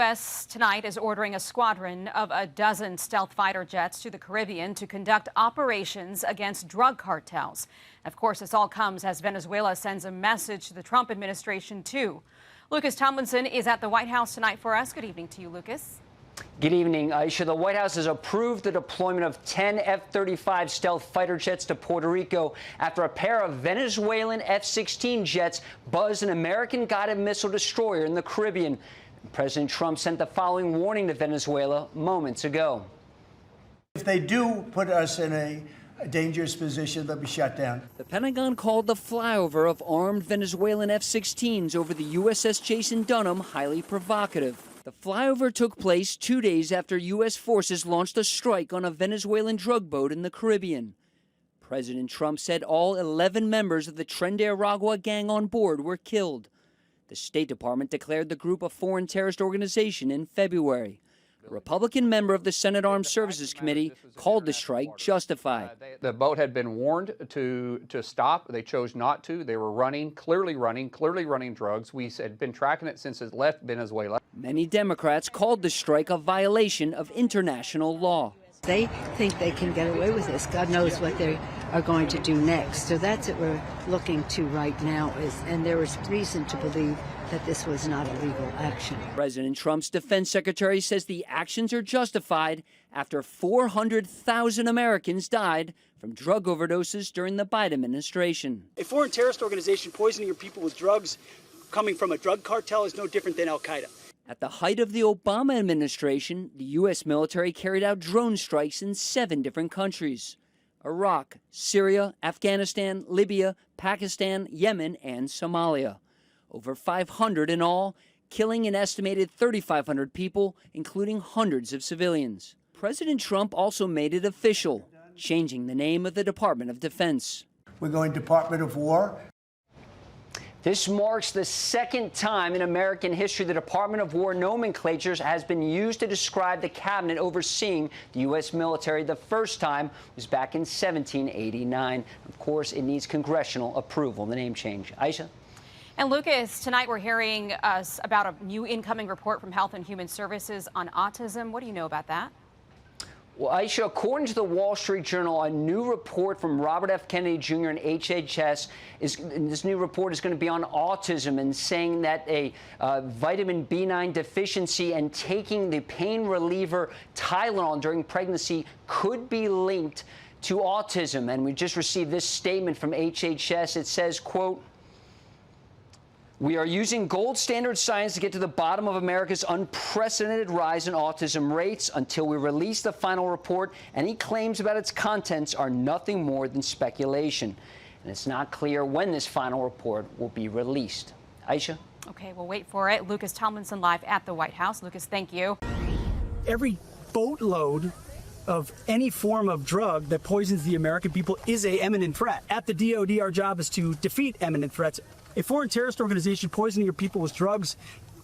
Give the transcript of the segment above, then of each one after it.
U.S. tonight is ordering a squadron of a dozen stealth fighter jets to the Caribbean to conduct operations against drug cartels. Of course, this all comes as Venezuela sends a message to the Trump administration, too. Lucas Tomlinson is at the White House tonight for us. Good evening to you, Lucas. Good evening, Aisha. The White House has approved the deployment of 10 F-35 stealth fighter jets to Puerto Rico after a pair of Venezuelan F-16 jets buzzed an American-guided missile destroyer in the Caribbean. President Trump sent the following warning to Venezuela moments ago. If they do put us in a dangerous position, they'll be shut down. The Pentagon called the flyover of armed Venezuelan F-16s over the USS Jason Dunham highly provocative. The flyover took place 2 days after U.S. forces launched a strike on a Venezuelan drug boat in the Caribbean. President Trump said all 11 members of the Tren de Aragua gang on board were killed. The State Department declared the group a foreign terrorist organization in February. A Republican member of the Senate Armed Services Committee called the strike justified. The boat had been warned to stop. They chose not to. They were clearly running drugs. We had been tracking it since it left Venezuela. Many Democrats called the strike a violation of international law. They think they can get away with this. God knows what they are going to do next. So that's what we're looking to right now, and there is reason to believe that this was not a legal action. President Trump's defense secretary says the actions are justified after 400,000 Americans died from drug overdoses during the Biden administration. A foreign terrorist organization poisoning your people with drugs coming from a drug cartel is no different than al-Qaeda. At the height of the Obama administration, the U.S. military carried out drone strikes in 7 different countries: Iraq, Syria, Afghanistan, Libya, Pakistan, Yemen, and Somalia. Over 500 in all, killing an estimated 3,500 people, including hundreds of civilians. President Trump also made it official, changing the name of the Department of Defense. We're going Department of War. This marks the second time in American history the Department of War nomenclature has been used to describe the cabinet overseeing the U.S. military. The first time was back in 1789. Of course, it needs congressional approval, the name change. Aisha? And Lucas, tonight we're hearing about a new incoming report from Health and Human Services on autism. What do you know about that? Well, Aisha, according to the Wall Street Journal, a new report from Robert F. Kennedy Jr. and HHS this new report is going to be on autism and saying that a vitamin B9 deficiency and taking the pain reliever Tylenol during pregnancy could be linked to autism. And we just received this statement from HHS. It says, quote, "We are using gold standard science to get to the bottom of America's unprecedented rise in autism rates. Until we release the final report, any claims about its contents are nothing more than speculation." And it's not clear when this final report will be released. Aisha? Okay, we'll wait for it. Lucas Tomlinson live at the White House. Lucas, thank you. Every boatload of any form of drug that poisons the American people is an imminent threat. At the DOD, our job is to defeat imminent threats. A foreign terrorist organization poisoning your people with drugs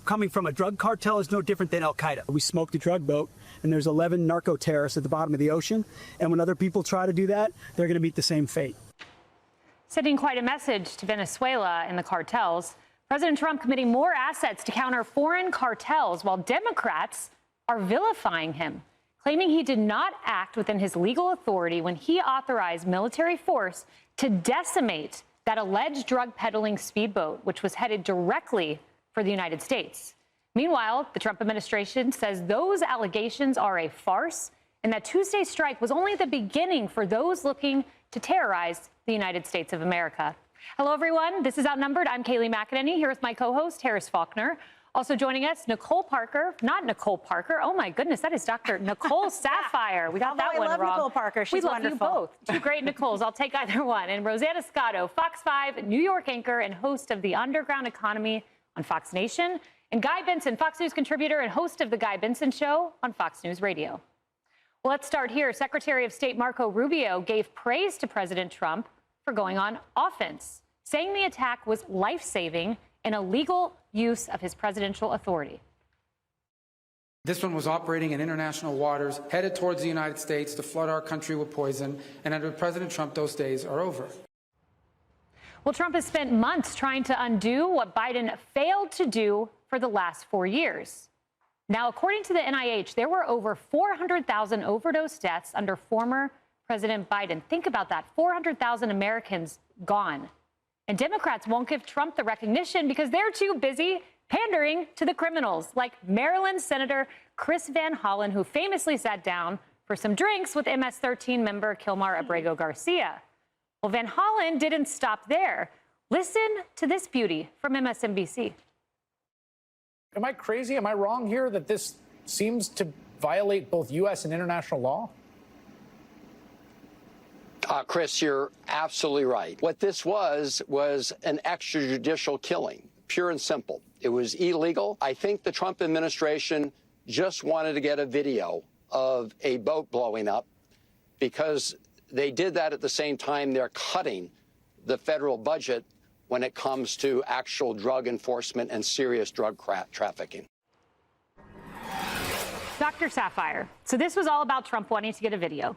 coming from a drug cartel is no different than al-Qaeda. We smoked a drug boat, and there's 11 narco-terrorists at the bottom of the ocean, and when other people try to do that, they're going to meet the same fate. Sending quite a message to Venezuela and the cartels. President Trump committing more assets to counter foreign cartels while Democrats are vilifying him, claiming he did not act within his legal authority when he authorized military force to decimate that alleged drug peddling speedboat, which was headed directly for the United States. Meanwhile, the Trump administration says those allegations are a farce and that Tuesday's strike was only the beginning for those looking to terrorize the United States of America. Hello, everyone. This is Outnumbered. I'm Kayleigh McEnany here with my co-host, Harris Faulkner. Also joining us, Nicole Parker. Not Nicole Parker. Oh, my goodness. That is Dr. Nicole Sapphire. We got that one wrong. I love Nicole Parker. She's wonderful. We love you both. Two great Nicoles. I'll take either one. And Rosanna Scotto, Fox 5 New York anchor and host of The Underground Economy on Fox Nation. And Guy Benson, Fox News contributor and host of The Guy Benson Show on Fox News Radio. Well, let's start here. Secretary of State Marco Rubio gave praise to President Trump for going on offense, saying the attack was life-saving and a legal use of his presidential authority. This one was operating in international waters, headed towards the United States to flood our country with poison, and under President Trump, those days are over. Well, Trump has spent months trying to undo what Biden failed to do for the last 4 years. Now, according to the NIH, there were over 400,000 overdose deaths under former President Biden. Think about that, 400,000 Americans gone. And Democrats won't give Trump the recognition because they're too busy pandering to the criminals, like Maryland Senator Chris Van Hollen, who famously sat down for some drinks with MS-13 member Kilmar Abrego Garcia. Well, Van Hollen didn't stop there. Listen to this beauty from MSNBC. Am I crazy? Am I wrong here that this seems to violate both U.S. and international law? Chris, you're absolutely right. What this was an extrajudicial killing, pure and simple. It was illegal. I think the Trump administration just wanted to get a video of a boat blowing up because they did that at the same time they're cutting the federal budget when it comes to actual drug enforcement and serious drug trafficking. Dr. Sapphire. So this was all about Trump wanting to get a video.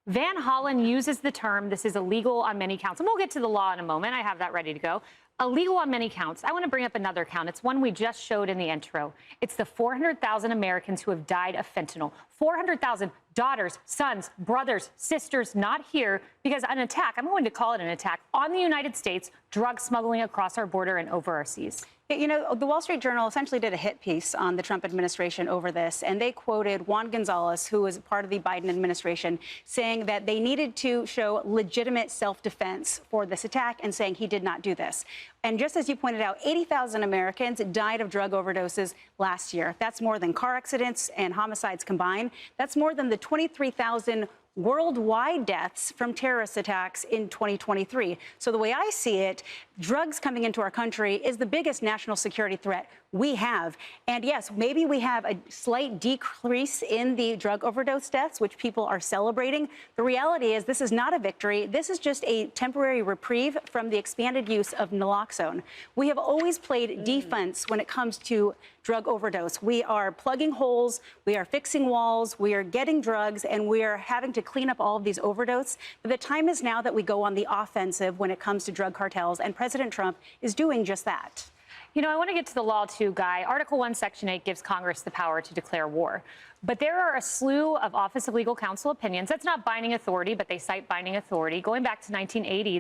Van Hollen uses the term, this is illegal on many counts. And we'll get to the law in a moment. I have that ready to go. Illegal on many counts. I want to bring up another count. It's one we just showed in the intro. It's the 400,000 Americans who have died of fentanyl. 400,000 daughters, sons, brothers, sisters not here because an attack, I'm going to call it an attack, on the United States, drug smuggling across our border and over our seas. You know, the Wall Street Journal essentially did a hit piece on the Trump administration over this, and they quoted Juan Gonzalez, who was part of the Biden administration, saying that they needed to show legitimate self-defense for this attack and saying he did not do this. And just as you pointed out, 80,000 Americans died of drug overdoses last year. That's more than car accidents and homicides combined. That's more than the 23,000 worldwide deaths from terrorist attacks in 2023. So the way I see it, drugs coming into our country is the biggest national security threat we have. And yes, maybe we have a slight decrease in the drug overdose deaths, which people are celebrating. The reality is this is not a victory. This is just a temporary reprieve from the expanded use of naloxone. We have always played defense when it comes to drug overdose. We are plugging holes, we are fixing walls, we are getting drugs, and we are having to clean up all of these overdoses. But the time is now that we go on the offensive when it comes to drug cartels, and President Trump is doing just that. You know, I want to get to the law, too, Guy. Article 1, Section 8 gives Congress the power to declare war. But there are a slew of Office of Legal Counsel opinions. That's not binding authority, but they cite binding authority going back to 1980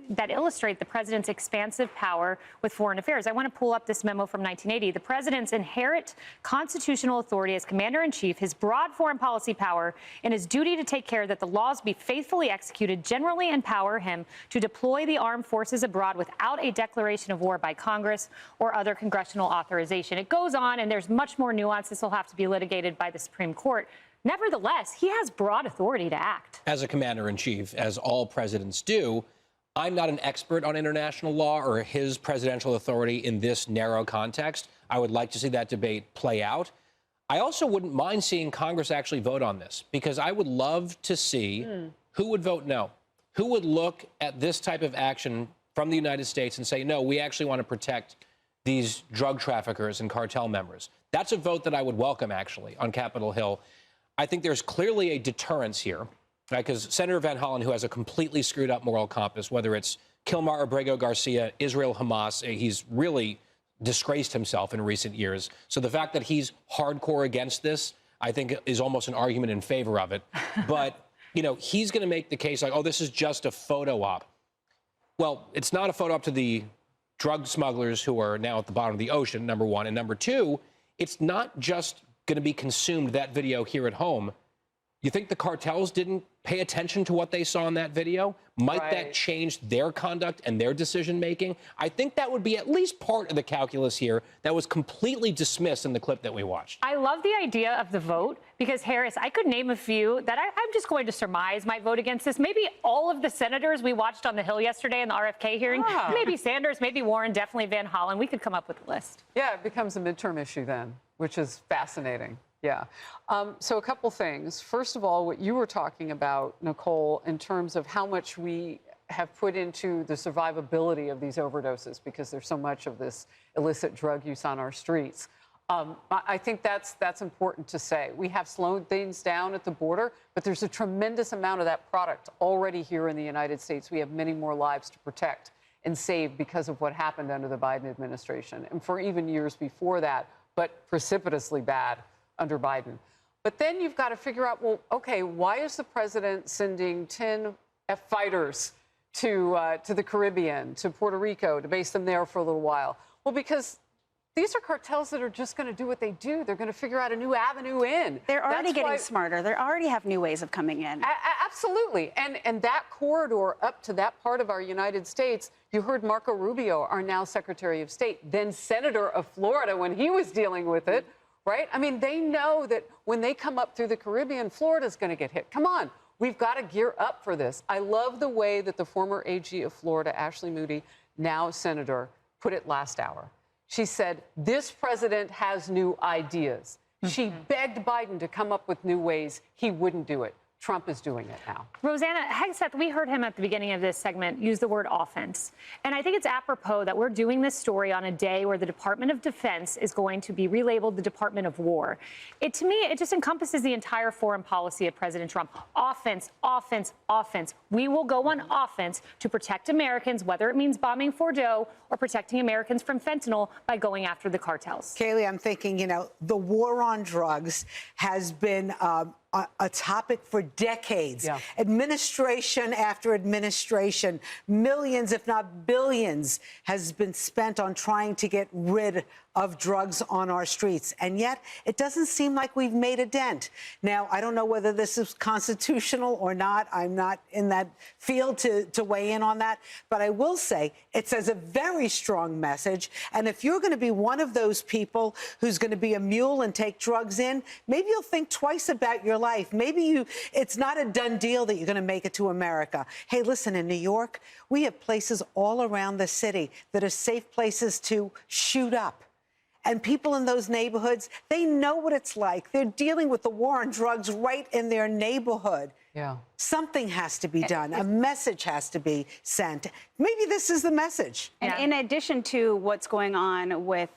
that illustrate the president's expansive power with foreign affairs. I want to pull up this memo from 1980. The president's inherent constitutional authority as commander-in-chief, his broad foreign policy power, and his duty to take care that the laws be faithfully executed generally empower him to deploy the armed forces abroad without a declaration of war by Congress or other congressional authorization. It goes on, and there's much more nuance. This will have to be litigated by the Supreme Court. Nevertheless, he has broad authority to act. As a commander-in-chief, as all presidents do, I'm not an expert on international law or his presidential authority in this narrow context. I would like to see that debate play out. I also wouldn't mind seeing Congress actually vote on this, because I would love to see who would vote no, who would look at this type of action from the United States and say, no, we actually want to protect these drug traffickers and cartel members. That's a vote that I would welcome, actually, on Capitol Hill. I think there's clearly a deterrence here. Because Senator Van Hollen, who has a completely screwed up moral compass, whether it's Kilmar Abrego Garcia, Israel, Hamas, he's really disgraced himself in recent years. So the fact that he's hardcore against this, I think, is almost an argument in favor of it. But, you know, he's going to make the case like, oh, this is just a photo op. Well, it's not a photo op to the drug smugglers who are now at the bottom of the ocean, number one. And number two, it's not just going to be consumed, that video, here at home. You think the cartels didn't pay attention to what they saw in that video? Might that change their conduct and their decision-making? I think that would be at least part of the calculus here that was completely dismissed in the clip that we watched. I love the idea of the vote because, Harris, I could name a few that I'm just going to surmise might vote against this. Maybe all of the senators we watched on the Hill yesterday in the RFK hearing, maybe Sanders, maybe Warren, definitely Van Hollen. We could come up with a list. Yeah, it becomes a midterm issue then, which is fascinating. Yeah. So a couple things. First of all, what you were talking about, Nicole, in terms of how much we have put into the survivability of these overdoses because there's so much of this illicit drug use on our streets. I think that's important to say. We have slowed things down at the border, but there's a tremendous amount of that product already here in the United States. We have many more lives to protect and save because of what happened under the Biden administration. And for even years before that, but precipitously bad under Biden. But then you've got to figure out, well, okay, why is the president sending 10 F-fighters to the Caribbean, to Puerto Rico, to base them there for a little while? Well, because these are cartels that are just going to do what they do. They're going to figure out a new avenue in. They're already getting smarter. They already have new ways of coming in. Absolutely. And that corridor up to that part of our United States, you heard Marco Rubio, our now Secretary of State, then Senator of Florida when he was dealing with it, right? I mean, they know that when they come up through the Caribbean, Florida's going to get hit. Come on. We've got to gear up for this. I love the way that the former AG of Florida, Ashley Moody, now Senator, put it last hour. She said, this president has new ideas. She begged Biden to come up with new ways. He wouldn't do it. Trump is doing it now. Rosanna Hegseth, we heard him at the beginning of this segment use the word offense. And I think it's apropos that we're doing this story on a day where the Department of Defense is going to be relabeled the Department of War. To me, it just encompasses the entire foreign policy of President Trump. Offense, offense, offense. We will go on offense to protect Americans, whether it means bombing Fordo or protecting Americans from fentanyl by going after the cartels. Kayleigh, I'm thinking, the war on drugs has been a topic for decades. Yeah. Administration after administration, millions, if not billions, has been spent on trying to get rid of drugs on our streets. And yet, it doesn't seem like we've made a dent. Now, I don't know whether this is constitutional or not. I'm not in that field to weigh in on that. But I will say it says a very strong message. And if you're going to be one of those people who's going to be a mule and take drugs in, maybe you'll think twice about your life. Maybe it's not a done deal that you're going to make it to America. Hey, listen, in New York, we have places all around the city that are safe places to shoot up. And people in those neighborhoods, they know what it's like. They're dealing with the war on drugs right in their neighborhood. Yeah. Something has to be done. A message has to be sent. Maybe this is the message. And in addition to what's going on with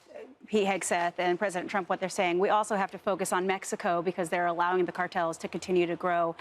Pete Hegseth and President Trump, what they're saying, we also have to focus on Mexico because they're allowing the cartels to continue to grow,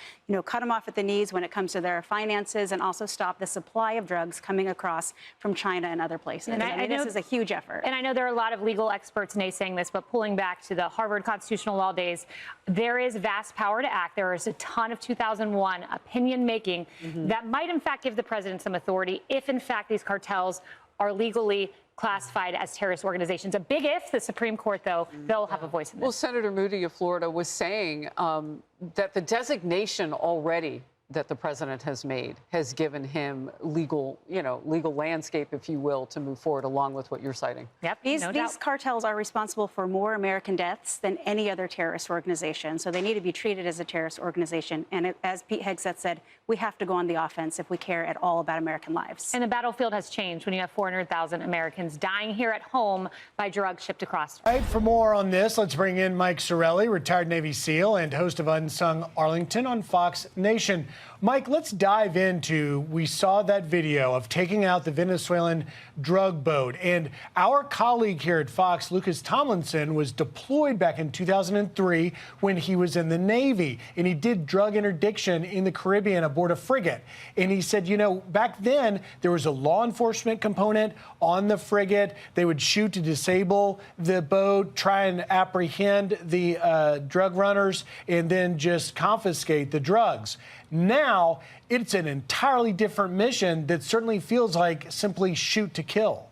cut them off at the knees when it comes to their finances and also stop the supply of drugs coming across from China and other places. And I mean, this is a huge effort. And I know there are a lot of legal experts naysaying this, but pulling back to the Harvard constitutional law days, there is vast power to act. There is a ton of 2001 opinion making that might, in fact, give the president some authority if, in fact, these cartels are legally classified as terrorist organizations. A big if. The Supreme Court, though, they'll have a voice in this. Well, Senator Moody of Florida was saying that the designation already that the president has made has given him legal landscape, if you will, to move forward along with what you're citing. Yep, These cartels are responsible for more American deaths than any other terrorist organization, so they need to be treated as a terrorist organization. And as Pete Hegseth said, we have to go on the offense if we care at all about American lives. And the battlefield has changed when you have 400,000 Americans dying here at home by drugs shipped across. All right, for more on this, let's bring in Mike Sorelli, retired Navy SEAL and host of Unsung Arlington on Fox Nation. Mike, let's dive into, we saw that video of taking out the Venezuelan drug boat. And our colleague here at Fox, Lucas Tomlinson, was deployed back in 2003 when he was in the Navy. And he did drug interdiction in the Caribbean aboard a frigate. And he said, back then there was a law enforcement component on the frigate. They would shoot to disable the boat, try and apprehend the drug runners, and then just confiscate the drugs. Now, it's an entirely different mission that certainly feels like simply shoot to kill.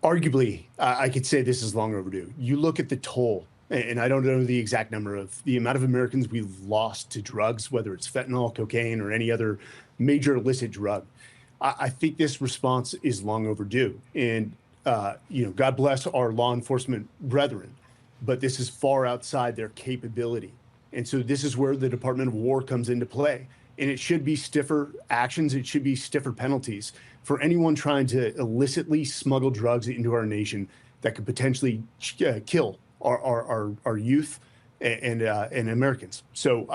Arguably, I could say this is long overdue. You look at the toll, and I don't know the exact number of the amount of Americans we've lost to drugs, whether it's fentanyl, cocaine, or any other major illicit drug. I think this response is long overdue. And, God bless our law enforcement brethren, but this is far outside their capability. And so this is where the Department of War comes into play. And it should be stiffer actions. It should be stiffer penalties for anyone trying to illicitly smuggle drugs into our nation that could potentially kill our youth and Americans. So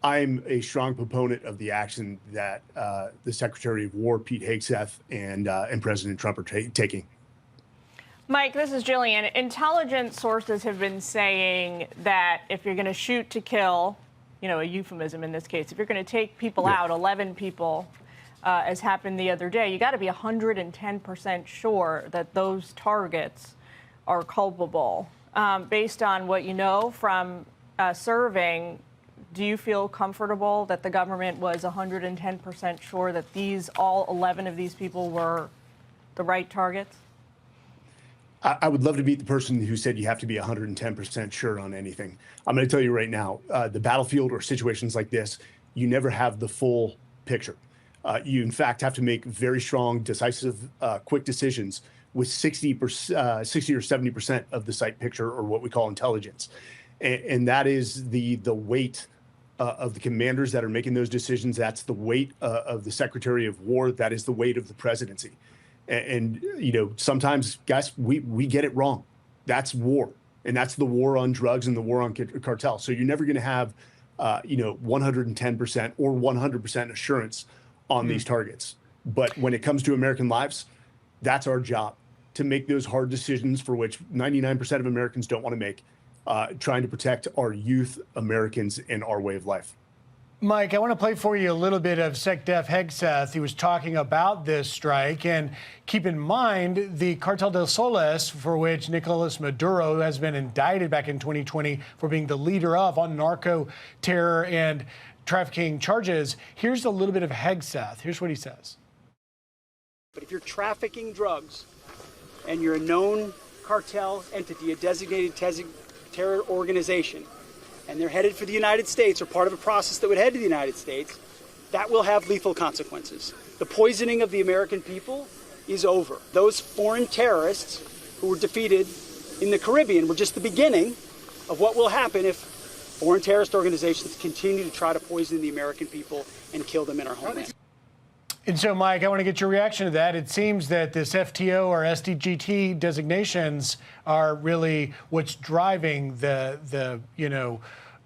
I'm a strong proponent of the action that the Secretary of War, Pete Hegseth, and President Trump are taking. Mike, this is Jillian. Intelligence sources have been saying that if you're going to shoot to kill, a euphemism in this case, if you're going to take people out, 11 people, as happened the other day, you got to be 110% sure that those targets are culpable. Based on what you know from serving, do you feel comfortable that the government was 110% sure that all 11 of these people were the right targets? I would love to meet the person who said you have to be 110% sure on anything. I'm going to tell you right now, the battlefield or situations like this, you never have the full picture. You, in fact, have to make very strong, decisive, quick decisions with 60 or 70% of the sight picture, or what we call intelligence. And that is the weight of the commanders that are making those decisions. That's the weight of the Secretary of War. That is the weight of the presidency. And you know, sometimes, guys, we get it wrong. That's war. And that's the war on drugs and the war on cartels. So you're never going to have, 110% or 100% assurance on these targets. But when it comes to American lives, that's our job, to make those hard decisions for which 99% of Americans don't want to make, trying to protect our youth, Americans, and our way of life. Mike, I want to play for you a little bit of SecDef Hegseth. He was talking about this strike. And keep in mind, the Cartel del Soles, for which Nicolas Maduro has been indicted back in 2020 for being the leader of on narco terror and trafficking charges. Here's a little bit of Hegseth. Here's what he says. But if you're trafficking drugs and you're a known cartel entity, a designated terror organization, and they're headed for the United States or part of a process that would head to the United States, that will have lethal consequences. The poisoning of the American people is over. Those foreign terrorists who were defeated in the Caribbean were just the beginning of what will happen if foreign terrorist organizations continue to try to poison the American people and kill them in our homeland. And so, Mike, I want to get your reaction to that. It seems that this FTO or SDGT designations are really what's driving the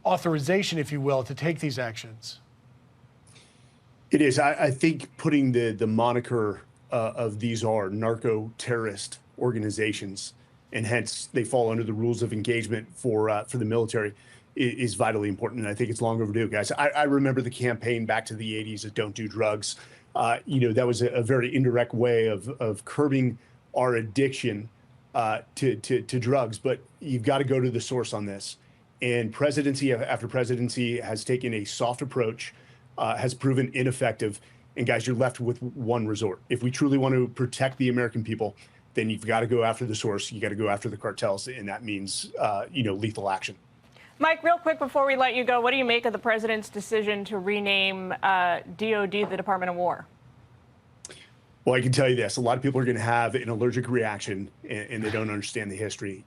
authorization, if you will, to take these actions. It is. I think putting the moniker of these are narco-terrorist organizations, and hence they fall under the rules of engagement for the military, is vitally important. And I think it's long overdue, guys. I remember the campaign back to the 80s of Don't Do Drugs. That was a very indirect way of curbing our addiction to drugs. But you've got to go to the source on this. And presidency after presidency has taken a soft approach, has proven ineffective. And guys, you're left with one resort. If we truly want to protect the American people, then you've got to go after the source. You got to go after the cartels. And that means, lethal action. Mike, real quick before we let you go, what do you make of the president's decision to rename DOD the Department of War? Well, I can tell you this. A lot of people are going to have an allergic reaction, and they don't understand the history.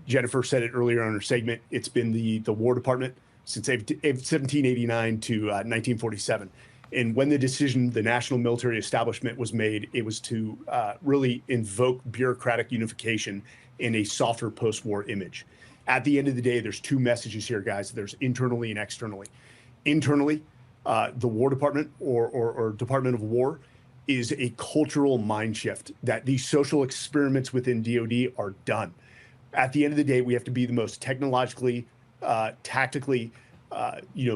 Jennifer said it earlier on her segment. It's been the War Department since 1789 to 1947. And when the decision, the national military establishment was made, it was to really invoke bureaucratic unification in a softer post-war image. At the end of the day, there's two messages here, guys. There's internally and externally. Internally, the War Department or Department of War is a cultural mind shift, that these social experiments within DOD are done. At the end of the day, we have to be the most technologically, tactically,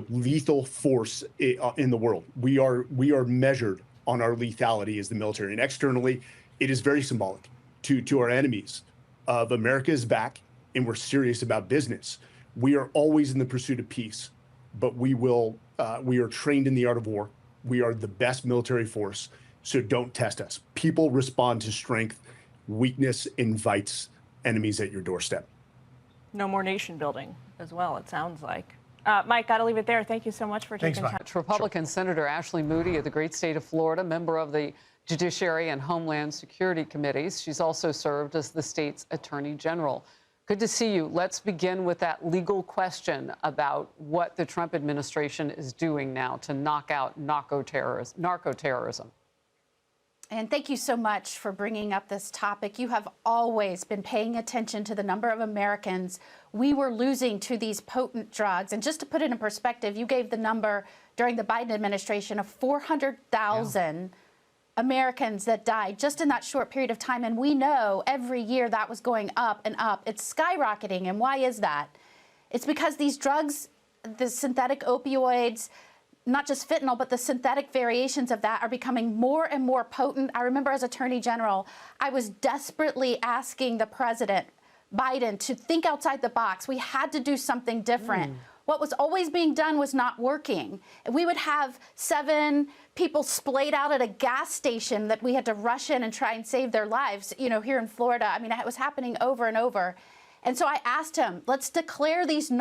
lethal force in the world. We are measured on our lethality as the military. And externally, it is very symbolic to our enemies of America is back, and we're serious about business. We are always in the pursuit of peace, but we are trained in the art of war. We are the best military force, so don't test us. People respond to strength. Weakness invites enemies at your doorstep. No more nation building as well, it sounds like. Mike, got to leave it there. Thank you so much for taking time. Republican Senator Ashley Moody of the great state of Florida, member of the Judiciary and Homeland Security Committees. She's also served as the state's Attorney General. Good to see you. Let's begin with that legal question about what the Trump administration is doing now to knock out narco-terrorism. And thank you so much for bringing up this topic. You have always been paying attention to the number of Americans we were losing to these potent drugs. And just to put it in perspective, you gave the number during the Biden administration of 400,000 Americans that died just in that short period of time. And we know every year that was going up and up. It's skyrocketing. And why is that? It's because these drugs, the synthetic opioids, not just fentanyl, but the synthetic variations of that are becoming more and more potent. I remember as Attorney General, I was desperately asking the President, Biden, to think outside the box. We had to do something different. What was always being done was not working. We would have 7 people splayed out at a gas station that we had to rush in and try and save their lives, you know, here in Florida. I mean, it was happening over and over. And so I asked him, let's declare these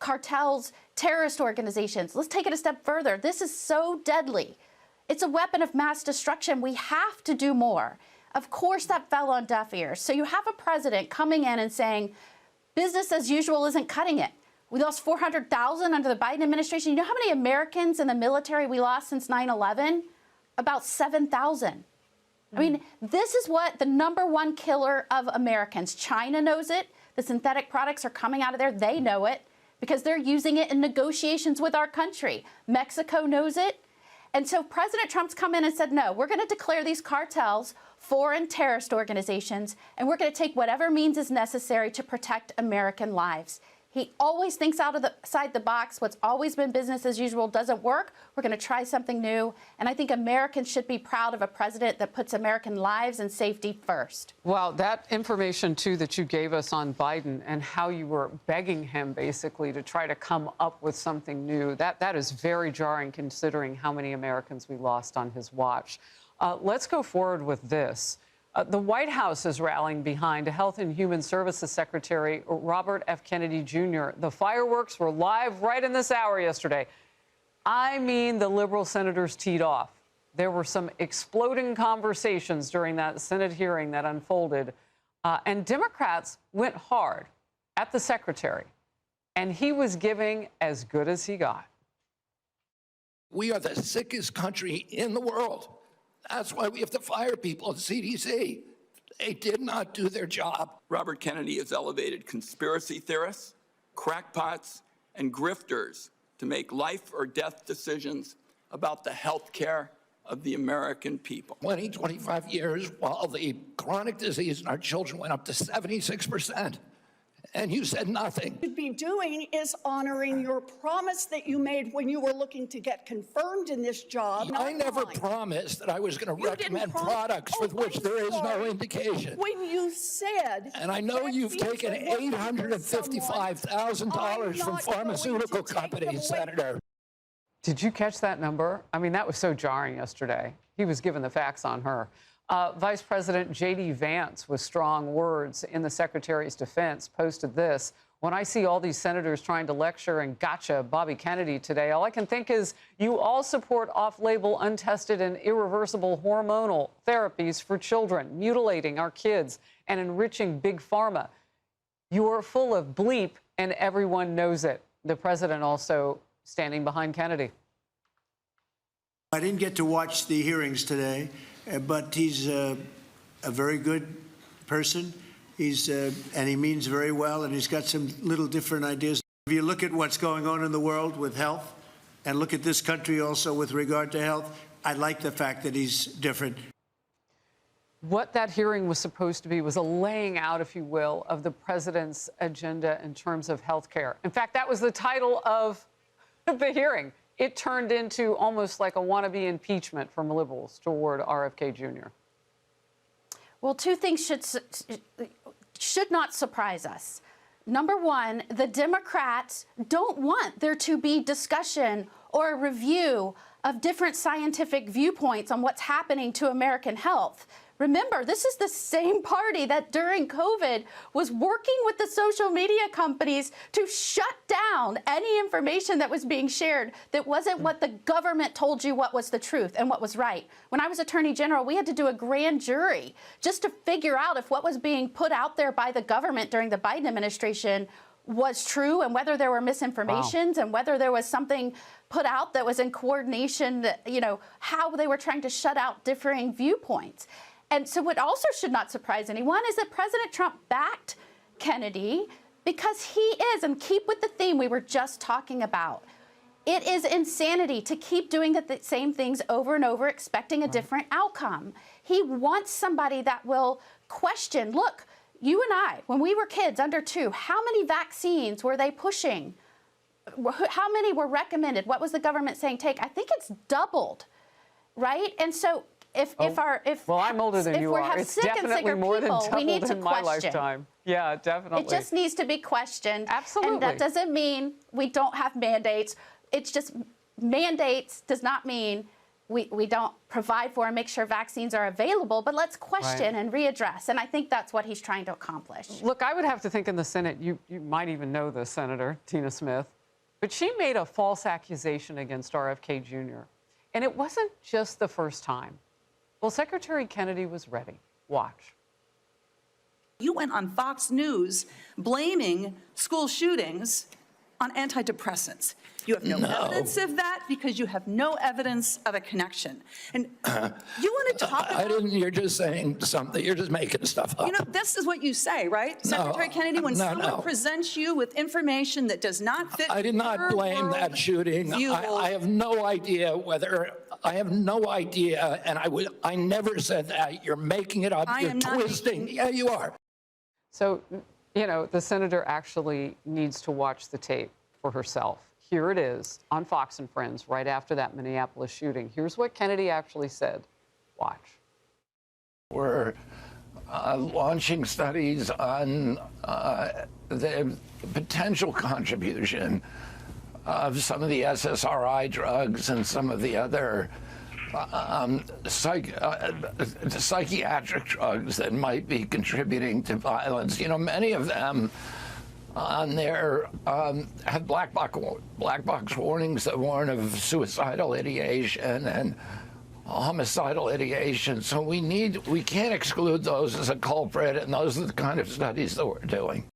cartels terrorist organizations. Let's take it a step further. This is so deadly. It's a weapon of mass destruction. We have to do more. Of course, that fell on deaf ears. So you have a president coming in and saying, business as usual isn't cutting it. We lost 400,000 under the Biden administration. You know how many Americans in the military we lost since 9/11? About 7,000. I mean, this is what the #1 killer of Americans. China knows it. The synthetic products are coming out of there. They know it because they're using it in negotiations with our country. Mexico knows it. And so President Trump's come in and said, no, we're going to declare these cartels foreign terrorist organizations, and we're going to take whatever means is necessary to protect American lives. He always thinks outside the box. What's always been business as usual doesn't work. We're going to try something new. And I think Americans should be proud of a president that puts American lives and safety first. Well, that information, too, that you gave us on Biden and how you were begging him, basically, to try to come up with something new, that is very jarring, considering how many Americans we lost on his watch. Let's go forward with this. The White House is rallying behind Health and Human Services Secretary Robert F. Kennedy Jr. The fireworks were live right in this hour yesterday. I mean, the liberal senators teed off. There were some exploding conversations during that Senate hearing that unfolded, and Democrats went hard at the secretary, and he was giving as good as he got. We are the sickest country in the world. That's why we have to fire people at CDC. They did not do their job. Robert Kennedy has elevated conspiracy theorists, crackpots, and grifters to make life or death decisions about the health care of the American people. 20, 25 years, while the chronic disease in our children went up to 76%. And you said nothing. What you'd be doing is honoring your promise that you made when you were looking to get confirmed in this job. I never promised that I was going to recommend products for which there is no indication. When you said... And I know you've taken $855,000 from pharmaceutical companies, Senator. Did you catch that number? I mean, that was so jarring yesterday. He was giving the facts on her. Vice President J.D. Vance, with strong words in the secretary's defense, posted this. When I see all these senators trying to lecture and gotcha Bobby Kennedy today, all I can think is you all support off-label, untested, and irreversible hormonal therapies for children, mutilating our kids and enriching big pharma. You are full of bleep, and everyone knows it. The president also standing behind Kennedy. I didn't get to watch the hearings today, but he's a very good person. And he means very well, and he's got some little different ideas. If you look at what's going on in the world with health, and look at this country also with regard to health, I like the fact that he's different. What that hearing was supposed to be was a laying out, if you will, of the president's agenda in terms of health care. In fact, that was the title of the hearing. It turned into almost like a wannabe impeachment from liberals toward RFK Jr. Well, two things should not surprise us. Number one, the Democrats don't want there to be discussion or a review of different scientific viewpoints on what's happening to American health. Remember, this is the same party that during COVID was working with the social media companies to shut down any information that was being shared that wasn't what the government told you what was the truth and what was right. When I was Attorney General, we had to do a grand jury just to figure out if what was being put out there by the government during the Biden administration was true and whether there were misinformations and whether there was something put out that was in coordination, you know, how they were trying to shut out differing viewpoints. And so what also should not surprise anyone is that President Trump backed Kennedy because he is, and keep with the theme we were just talking about, it is insanity to keep doing the same things over and over, expecting a different outcome. He wants somebody that will question, look, you and I, when we were kids under 2, how many vaccines were they pushing How many were recommended? What was the government saying take? I think it's doubled, right? And so well, I'm older than you are. It's definitely more than doubled we need to in my question. lifetime. Yeah, definitely. It just needs to be questioned. Absolutely. And that doesn't mean we don't have mandates. It's just mandates does not mean we don't provide for and make sure vaccines are available, but let's question and readdress. And I think that's what he's trying to accomplish. Look, I would have to think in the Senate, you might even know this, Senator Tina Smith, but she made a false accusation against RFK Jr. And it wasn't just the first time. Well, Secretary Kennedy was ready. Watch. You went on Fox News blaming school shootings on antidepressants. You have no evidence of that because you have no evidence of a connection. And you want to talk about... You're just saying something. You're just making stuff up. You know, this is what you say, right? Secretary Kennedy, when someone presents you with information that does not fit... I did not blame that shooting. I have no idea whether... I have no idea, and I never said that. You're making it up. You're twisting. Yeah, you are. So, you know, the senator actually needs to watch the tape for herself. Here it is on Fox and Friends right after that Minneapolis shooting. Here's what Kennedy actually said. Watch. We're launching studies on the potential contribution of some of the SSRI drugs and some of the other psychiatric drugs that might be contributing to violence. You know, many of them on there have black box warnings that warn of suicidal ideation and homicidal ideation. So we can't exclude those as a culprit, and those are the kind of studies that we're doing.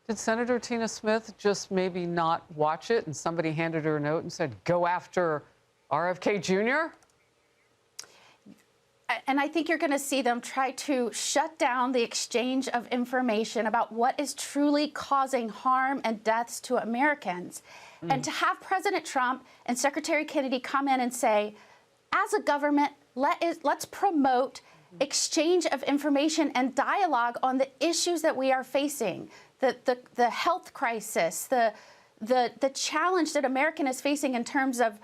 Did Senator Tina Smith just maybe not watch it and somebody handed her a note and said, go after RFK Jr.? And I think you're going to see them try to shut down the exchange of information about what is truly causing harm and deaths to Americans. And to have President Trump and Secretary Kennedy come in and say, as a government, let's promote exchange of information and dialogue on the issues that we are facing, the health crisis, the challenge that American is facing in terms of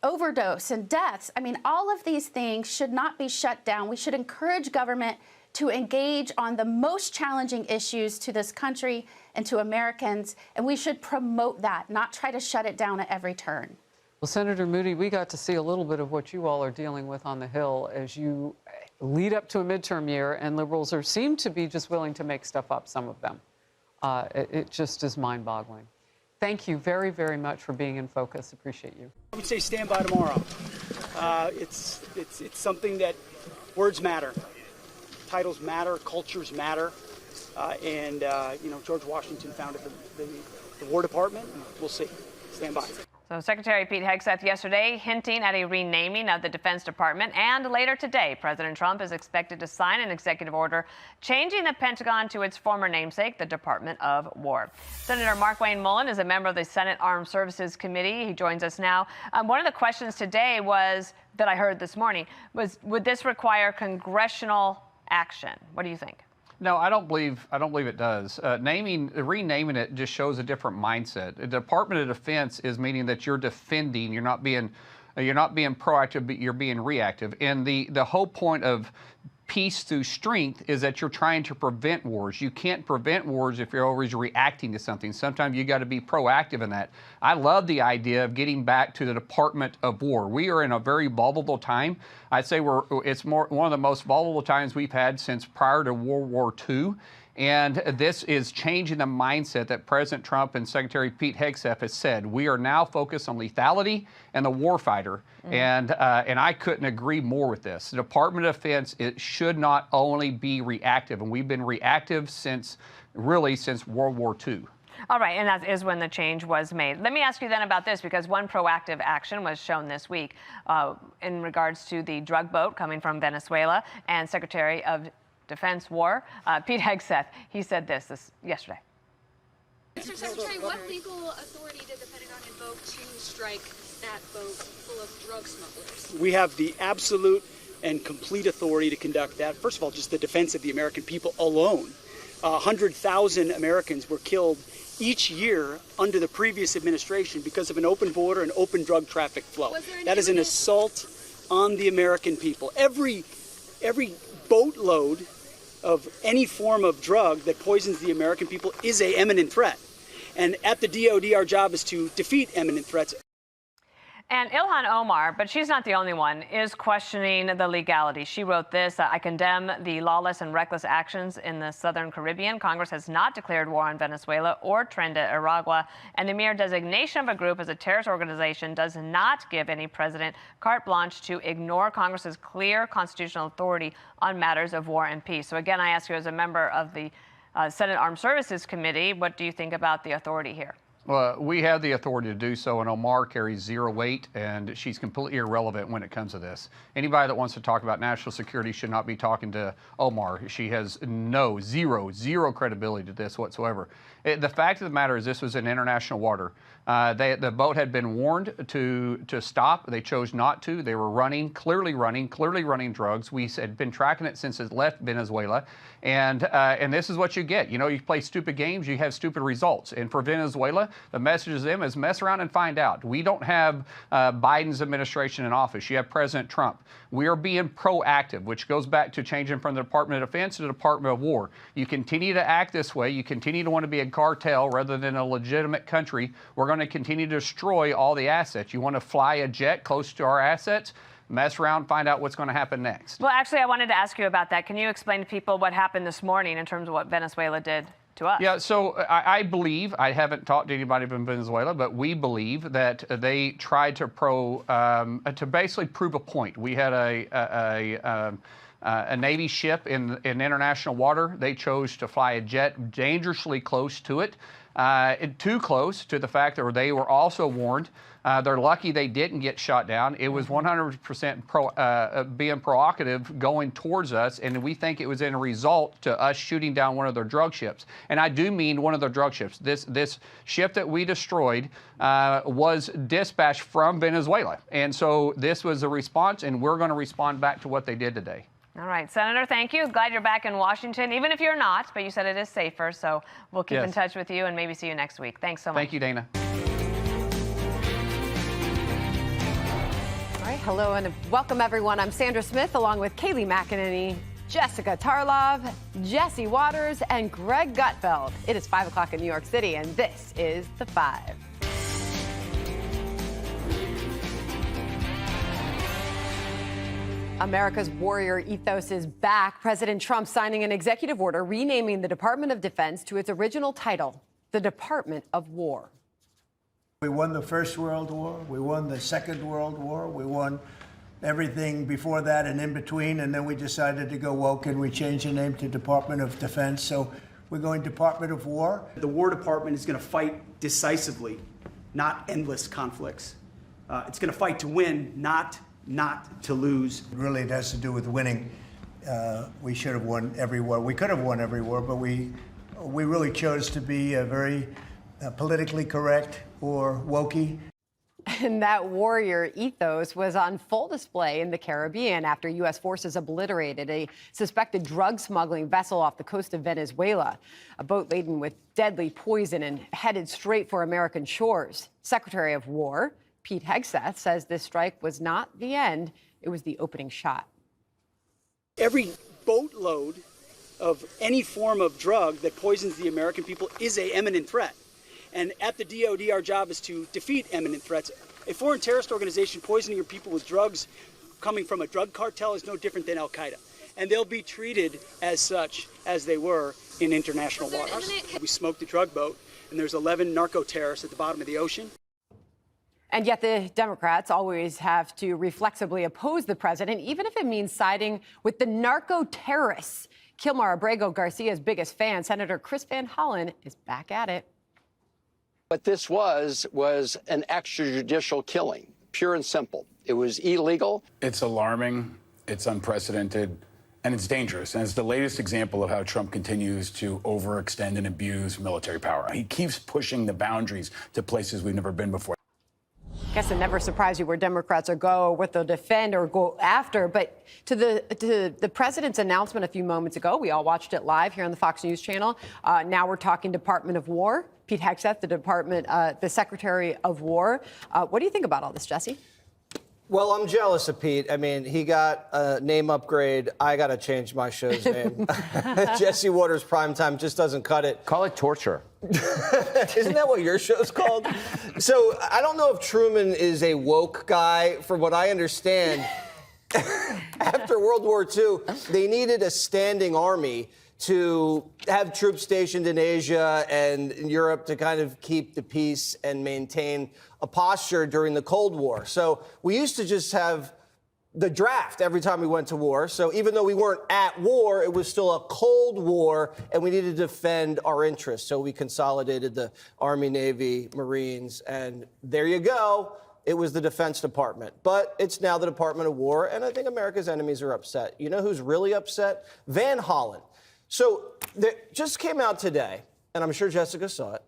overdose and deaths. I mean, all of these things should not be shut down. We should encourage government to engage on the most challenging issues to this country and to Americans, and we should promote that, not try to shut it down at every turn. Well, Senator Moody, we got to see a little bit of what you all are dealing with on the Hill as you lead up to a midterm year, and liberals seem to be just willing to make stuff up, some of them. It just is mind-boggling. Thank you very, very much for being in focus. Appreciate you. I would say stand by tomorrow. It's something that words matter, titles matter, cultures matter, and you know, George Washington founded the War Department. We'll see. Stand by. So Secretary Pete Hegseth yesterday hinting at a renaming of the Defense Department, and later today, President Trump is expected to sign an executive order changing the Pentagon to its former namesake, the Department of War. Senator Mark Wayne Mullen is a member of the Senate Armed Services Committee. He joins us now. One of the questions today that I heard this morning was, would this require congressional action? What do you think? No, I don't believe it does. Renaming it just shows a different mindset. The Department of Defense is meaning that you're defending. You're not being proactive, but you're being reactive. And the whole point of peace through strength is that you're trying to prevent wars. You can't prevent wars if you're always reacting to something. Sometimes you got to be proactive in that. I love the idea of getting back to the Department of War. We are in a very volatile time. I'd say it's one of the most volatile times we've had since prior to World War II. And this is changing the mindset that President Trump and Secretary Pete Hegseth has said. We are now focused on lethality and the warfighter. And I couldn't agree more with this. The Department of Defense, it should not only be reactive. And we've been reactive since World War II. All right, and that is when the change was made. Let me ask you then about this, because one proactive action was shown this week in regards to the drug boat coming from Venezuela, and Secretary of Defense War, Pete Hegseth, he said this yesterday. Mr. Secretary, what legal authority did the Pentagon invoke to strike that boat full of drug smugglers? We have the absolute and complete authority to conduct that. First of all, just the defense of the American people alone. 100,000 Americans were killed each year under the previous administration because of an open border and open drug traffic flow. That is an assault on the American people. Every boatload of any form of drug that poisons the American people is an imminent threat. And at the DOD, our job is to defeat imminent threats. And Ilhan Omar, but she's not the only one, is questioning the legality. She wrote this: I condemn the lawless and reckless actions in the Southern Caribbean. Congress has not declared war on Venezuela or Nicaragua, and the mere designation of a group as a terrorist organization does not give any president carte blanche to ignore Congress's clear constitutional authority on matters of war and peace. So again, I ask you as a member of the Senate Armed Services Committee, what do you think about the authority here? Well, we have the authority to do so, and Omar carries zero weight, and she's completely irrelevant when it comes to this. Anybody that wants to talk about national security should not be talking to Omar. She has zero credibility to this whatsoever. The fact of the matter is this was in international water. The boat had been warned to stop. They chose not to. They were clearly running drugs. We had been tracking it since it left Venezuela. And this is what you get. You know, you play stupid games, you have stupid results. And for Venezuela, the message to them is mess around and find out. We don't have Biden's administration in office. You have President Trump. We are being proactive, which goes back to changing from the Department of Defense to the Department of War. You continue to act this way. You continue to want to be a cartel rather than a legitimate country. We're going to continue to destroy all the assets. You want to fly a jet close to our assets? Mess around, find out what's going to happen next. Well, actually, I wanted to ask you about that. Can you explain to people what happened this morning in terms of what Venezuela did to us? Yeah, so I believe, I haven't talked to anybody from Venezuela, but we believe that they tried to basically prove a point. We had a Navy ship in international water. They chose to fly a jet dangerously close to it, too close to the fact that they were also warned. They're lucky they didn't get shot down. It was 100% being provocative going towards us, and we think it was in a result to us shooting down one of their drug ships. And I do mean one of their drug ships. This ship that we destroyed was dispatched from Venezuela. And so this was a response, and we're going to respond back to what they did today. All right, Senator, thank you. Glad you're back in Washington, even if you're not, but you said it is safer, so we'll keep in touch with you and maybe see you next week. Thanks so much. Thank you, Dana. All right, hello and welcome, everyone. I'm Sandra Smith, along with Kayleigh McEnany, Jessica Tarlov, Jesse Waters, and Greg Gutfeld. It is 5 o'clock in New York City, and this is The Five. America's warrior ethos is back. President Trump signing an executive order renaming the Department of Defense to its original title, the Department of War. We won the First World War. We won the Second World War. We won everything before that and in between. And then we decided to go woke and we changed the name to Department of Defense. So we're going Department of War. The War Department is going to fight decisively, not endless conflicts. It's going to fight to win, not to lose. Really, it has to do with winning. We should have won every war. We could have won every war, but we really chose to be very politically correct or wokey. And that warrior ethos was on full display in the Caribbean after U.S. forces obliterated a suspected drug smuggling vessel off the coast of Venezuela, a boat laden with deadly poison and headed straight for American shores. Secretary of War Pete Hegseth says this strike was not the end, it was the opening shot. Every boatload of any form of drug that poisons the American people is an imminent threat. And at the DOD, our job is to defeat imminent threats. A foreign terrorist organization poisoning your people with drugs coming from a drug cartel is no different than Al-Qaeda. And they'll be treated as such as they were in international waters. We smoked the drug boat, and there's 11 narco-terrorists at the bottom of the ocean. And yet the Democrats always have to reflexively oppose the president, even if it means siding with the narco-terrorists. Kilmar Abrego Garcia's biggest fan, Senator Chris Van Hollen, is back at it. What this was an extrajudicial killing, pure and simple. It was illegal. It's alarming, it's unprecedented, and it's dangerous. And it's the latest example of how Trump continues to overextend and abuse military power. He keeps pushing the boundaries to places we've never been before. I guess it never surprised you where Democrats are go, or what they'll defend or go after. But to the president's announcement a few moments ago, we all watched it live here on the Fox News channel. Now we're talking Department of War. Pete Hegseth, the Secretary of War. What do you think about all this, Jesse? Well, I'm jealous of Pete. I mean, he got a name upgrade. I got to change my show's name. Jesse Waters Primetime just doesn't cut it. Call it torture. Isn't that what your show's called? So I don't know if Truman is a woke guy. From what I understand, after World War II, they needed a standing army to have troops stationed in Asia and in Europe to kind of keep the peace and maintain a posture during the Cold War. So we used to just have the draft every time we went to war. So even though we weren't at war, it was still a Cold War, and we needed to defend our interests. So we consolidated the Army, Navy, Marines, and there you go. It was the Defense Department. But it's now the Department of War, and I think America's enemies are upset. You know who's really upset? Van Hollen. So just came out today, and I'm sure Jessica saw it.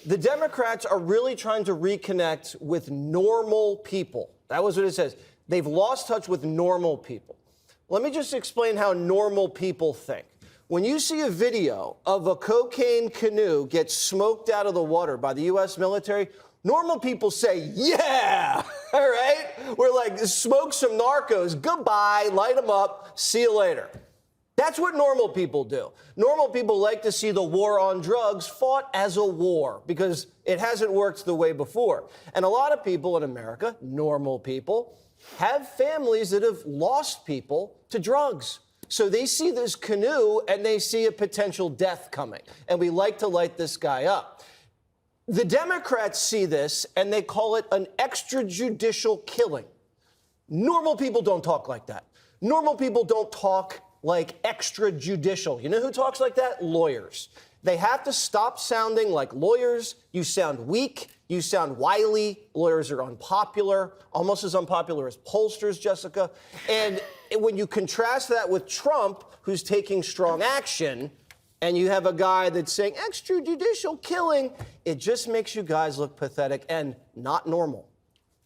The Democrats are really trying to reconnect with normal people. That was what it says. They've lost touch with normal people. Let me just explain how normal people think. When you see a video of a cocaine canoe get smoked out of the water by the U.S. military, normal people say, yeah, all right? We're like, smoke some narcos, goodbye, light them up, see you later. That's what normal people do. Normal people like to see the war on drugs fought as a war because it hasn't worked the way before. And a lot of people in America, normal people, have families that have lost people to drugs. So they see this canoe and they see a potential death coming. And we like to light this guy up. The Democrats see this and they call it an extrajudicial killing. Normal people don't talk like that. Normal people don't talk like extrajudicial. You know who talks like that? Lawyers. They have to stop sounding like lawyers. You sound weak. You sound wily. Lawyers are unpopular, almost as unpopular as pollsters, Jessica. And when you contrast that with Trump, who's taking strong action, and you have a guy that's saying extrajudicial killing, it just makes you guys look pathetic and not normal.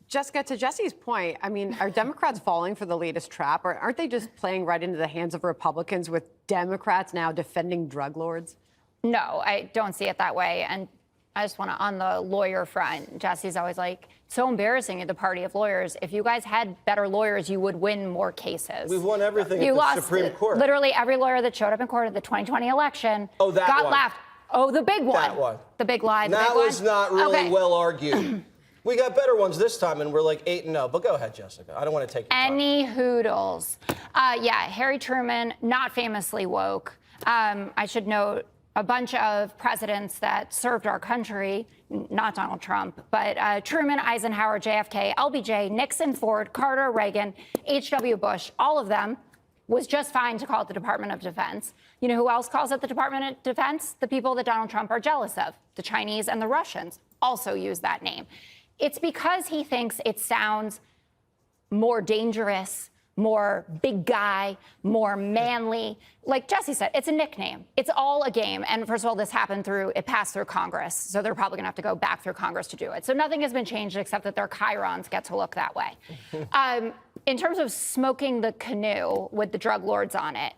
Jessica, to Jesse's point, I mean, are Democrats falling for the latest trap, or aren't they just playing right into the hands of Republicans with Democrats now defending drug lords? No, I don't see it that way. And I just want to, on the lawyer front, Jesse's always like, so embarrassing at the party of lawyers. If you guys had better lawyers, you would win more cases. We've won everything you at the lost Supreme Court. Literally every lawyer that showed up in court at the 2020 election that got one. laughed. Oh, the big one. That one. The big lie. That was not really well argued. We got better ones this time, and we're like 8-0. But go ahead, Jessica. I don't want to take your time. Any hoodles. Yeah, Harry Truman, not famously woke. I should note a bunch of presidents that served our country, not Donald Trump, but Truman, Eisenhower, JFK, LBJ, Nixon, Ford, Carter, Reagan, H.W. Bush, all of them was just fine to call it the Department of Defense. You know who else calls it the Department of Defense? The people that Donald Trump are jealous of. The Chinese and the Russians also use that name. It's because he thinks it sounds more dangerous, more big guy, more manly. Like Jesse said, it's a nickname. It's all a game. And first of all, it passed through Congress. So they're probably gonna have to go back through Congress to do it. So nothing has been changed except that their chyrons get to look that way. In terms of smoking the canoe with the drug lords on it,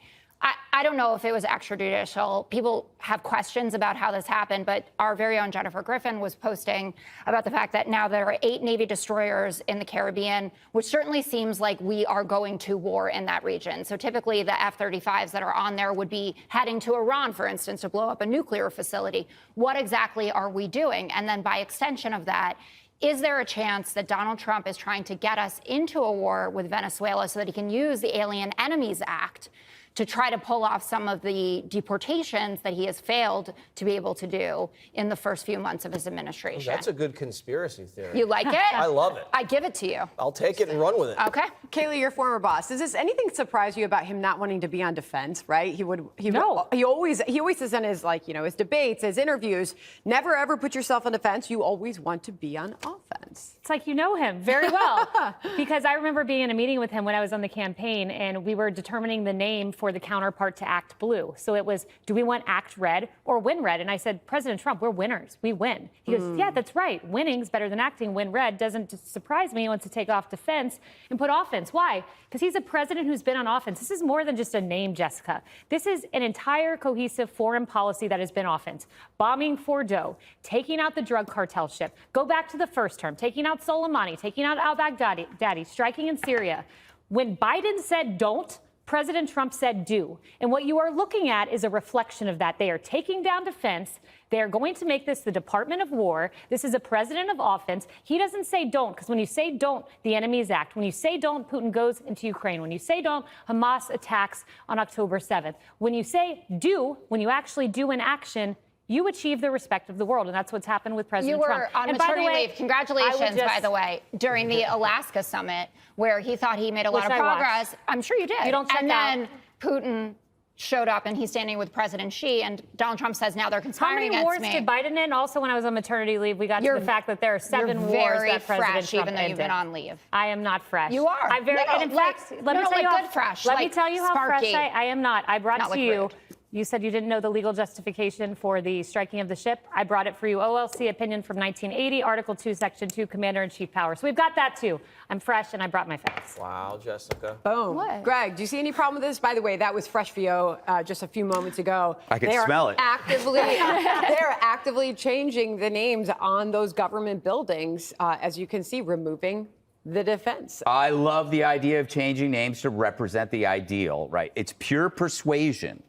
I don't know if it was extrajudicial. People have questions about how this happened, but our very own Jennifer Griffin was posting about the fact that now there are 8 Navy destroyers in the Caribbean, which certainly seems like we are going to war in that region. So typically the F-35s that are on there would be heading to Iran, for instance, to blow up a nuclear facility. What exactly are we doing? And then by extension of that, is there a chance that Donald Trump is trying to get us into a war with Venezuela so that he can use the Alien Enemies Act to try to pull off some of the deportations that he has failed to be able to do in the first few months of his administration? Oh, that's a good conspiracy theory. You like it? I love it. I give it to you. I'll take it and run with it. Okay. Kaylee, your former boss, does this anything surprise you about him not wanting to be on defense, right? He always says in his, his debates, his interviews, never ever put yourself on defense. You always want to be on offense. It's like you know him very well. Because I remember being in a meeting with him when I was on the campaign, and we were determining the name for the counterpart to act blue. So it was, do we want act red or win red? And I said, President Trump, we're winners. We win. He goes, yeah, that's right. Winning's better than acting. Win red doesn't surprise me. He wants to take off defense and put offense. Why? Because he's a president who's been on offense. This is more than just a name, Jessica. This is an entire cohesive foreign policy that has been offense. Bombing Fordo, taking out the drug cartel ship. Go back to the first term, taking out Soleimani, taking out al-Baghdadi, striking in Syria. When Biden said don't, President Trump said do. And what you are looking at is a reflection of that. They are taking down defense. They are going to make this the Department of War. This is a president of offense. He doesn't say don't, because when you say don't, the enemies act. When you say don't, Putin goes into Ukraine. When you say don't, Hamas attacks on October 7th. When you say do, when you actually do in action, you achieve the respect of the world, and that's what's happened with President Trump. You were on maternity leave. Congratulations, by the way, during the Alaska summit, where he thought he made a lot of progress. I'm sure you did. You don't check and out. then Putin showed up, and he's standing with President Xi, and Donald Trump says now they're conspiring against me. How many wars did Biden end? Also, when I was on maternity leave, we got to the fact that there are 7 wars that President fresh, Trump even though ended. you've been on leave. I am not fresh. You are. I'm very, and in fact, let me tell you how good fresh. Let me tell you how sparky. fresh I am not. I brought Not to like you. rude. You said you didn't know the legal justification for the striking of the ship. I brought it for you. OLC opinion from 1980, Article 2, Section 2, Commander-in-Chief power. So we've got that too. I'm fresh, and I brought my facts. Wow, Jessica. Boom. What? Greg, do you see any problem with this? By the way, that was fresh for you just a few moments ago. I could smell it. They're actively changing the names on those government buildings, as you can see, removing the defense. I love the idea of changing names to represent the ideal, right? It's pure persuasion.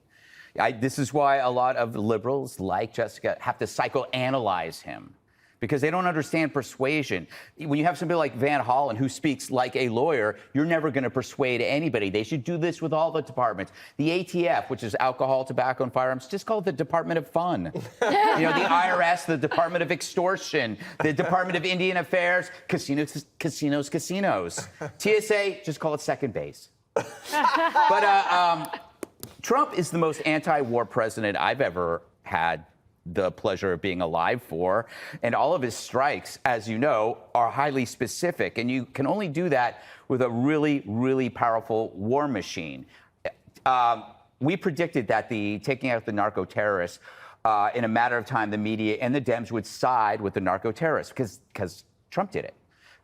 This is why a lot of liberals like Jessica have to psychoanalyze him, because they don't understand persuasion. When you have somebody like Van Hollen who speaks like a lawyer, you're never going to persuade anybody. They should do this with all the departments. The ATF, which is alcohol, tobacco, and firearms, just call it the Department of Fun. The IRS, the Department of Extortion, the Department of Indian Affairs, casinos. TSA, just call it second base. But Trump is the most anti-war president I've ever had the pleasure of being alive for. And all of his strikes, as you know, are highly specific. And you can only do that with a really, really powerful war machine. We predicted that the taking out the narco-terrorists, in a matter of time, the media and the Dems would side with the narco-terrorists because Trump did it.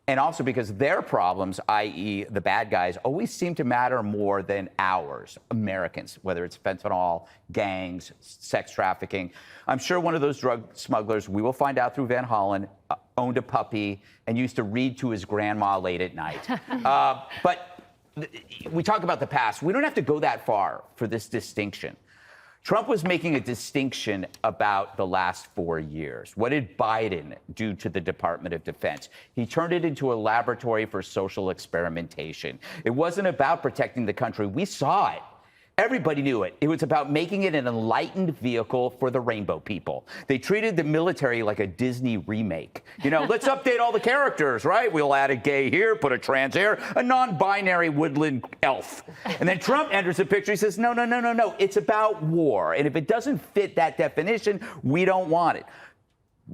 And also because their problems, i.e. the bad guys, always seem to matter more than ours, Americans, whether it's fentanyl, gangs, sex trafficking. I'm sure one of those drug smugglers, we will find out through Van Hollen, owned a puppy and used to read to his grandma late at night. But we talk about the past. We don't have to go that far for this distinction. Trump was making a distinction about the last 4 years. What did Biden do to the Department of Defense? He turned it into a laboratory for social experimentation. It wasn't about protecting the country. We saw it. Everybody knew it. It was about making it an enlightened vehicle for the rainbow people. They treated the military like a Disney remake. Let's update all the characters, right? We'll add a gay here, put a trans here, a non-binary woodland elf. And then Trump enters the picture. He says, no. It's about war. And if it doesn't fit that definition, we don't want it.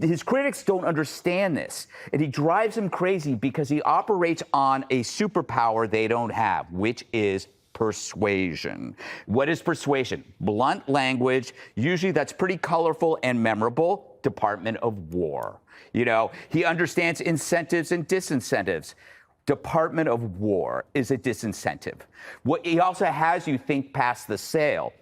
His critics don't understand this, and he drives them crazy because he operates on a superpower they don't have, which is persuasion. What is persuasion? Blunt language, usually that's pretty colorful and memorable. Department of War. He understands incentives and disincentives. Department of War is a disincentive. He also has you think past the sale.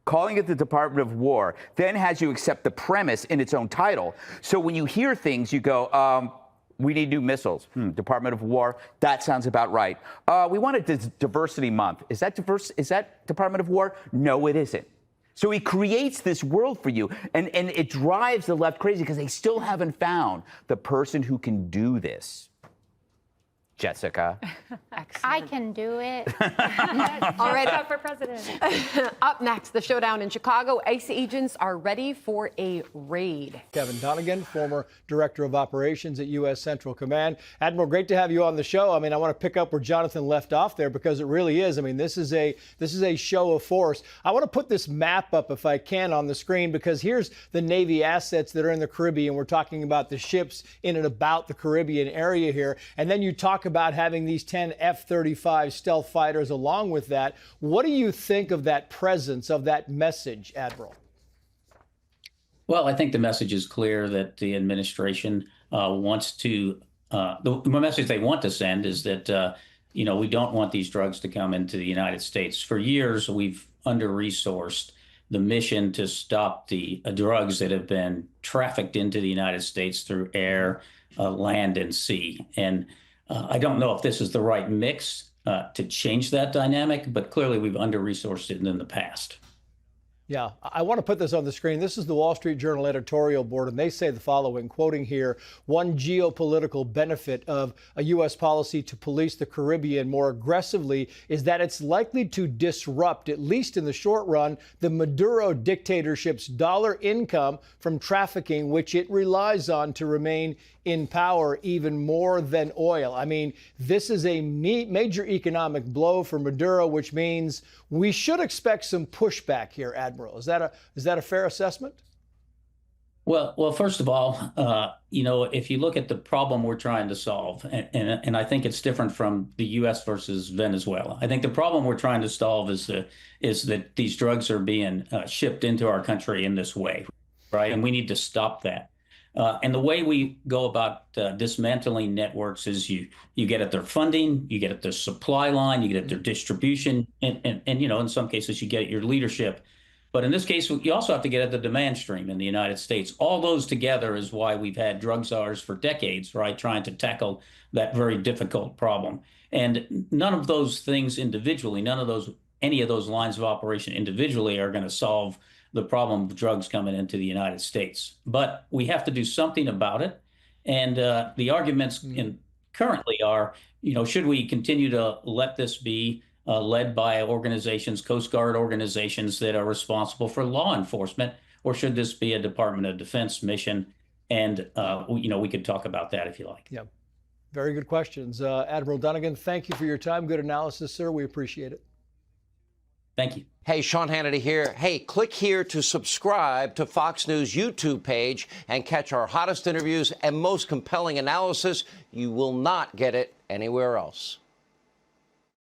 Calling it the Department of War then has you accept the premise in its own title. So when you hear things, you go, we need new missiles. Department of War. That sounds about right. We want a diversity month. Is that diverse? Is that Department of War? No, it isn't. So he creates this world for you, and it drives the left crazy because they still haven't found the person who can do this. Jessica. I can do it. All right. Up for president. Up next, the showdown in Chicago. ICE agents are ready for a raid. Kevin Donegan, former director of operations at U.S. Central Command. Admiral, great to have you on the show. I want to pick up where Jonathan left off there because it really is. This is a show of force. I want to put this map up, if I can, on the screen because here's the Navy assets that are in the Caribbean. We're talking about the ships in and about the Caribbean area here. And then you talk about having these 10 F-35 stealth fighters along with that. What do you think of that presence, of that message, Admiral? Well, I think the message is clear that the administration wants to, the message they want to send is that, we don't want these drugs to come into the United States. For years, we've under-resourced the mission to stop the drugs that have been trafficked into the United States through air, land, and sea. And I don't know if this is the right mix to change that dynamic, but clearly we've under-resourced it in the past. Yeah, I want to put this on the screen. This is the Wall Street Journal editorial board, and they say the following, quoting here, one geopolitical benefit of a U.S. policy to police the Caribbean more aggressively is that it's likely to disrupt, at least in the short run, the Maduro dictatorship's dollar income from trafficking, which it relies on to remain in power even more than oil. I mean, this is a major economic blow for Maduro, which means we should expect some pushback here, Admiral. Is that a fair assessment? Well, first of all, if you look at the problem we're trying to solve, and I think it's different from the U.S. versus Venezuela. I think the problem we're trying to solve is that these drugs are being shipped into our country in this way, right? And we need to stop that. And the way we go about dismantling networks is you get at their funding, you get at their supply line, you get at their distribution, and in some cases you get at your leadership. But in this case, you also have to get at the demand stream in the United States. All those together is why we've had drug czars for decades, right, trying to tackle that very difficult problem. And none of those things individually, any of those lines of operation individually are going to solve the problem of drugs coming into the United States. But we have to do something about it. And the arguments currently are, should we continue to let this be led by organizations, Coast Guard organizations that are responsible for law enforcement, or should this be a Department of Defense mission? And, we could talk about that if you like. Yeah, very good questions. Admiral Dunnigan, thank you for your time. Good analysis, sir. We appreciate it. Thank you. Hey, Sean Hannity here. Hey, click here to subscribe to Fox News YouTube page and catch our hottest interviews and most compelling analysis. You will not get it anywhere else.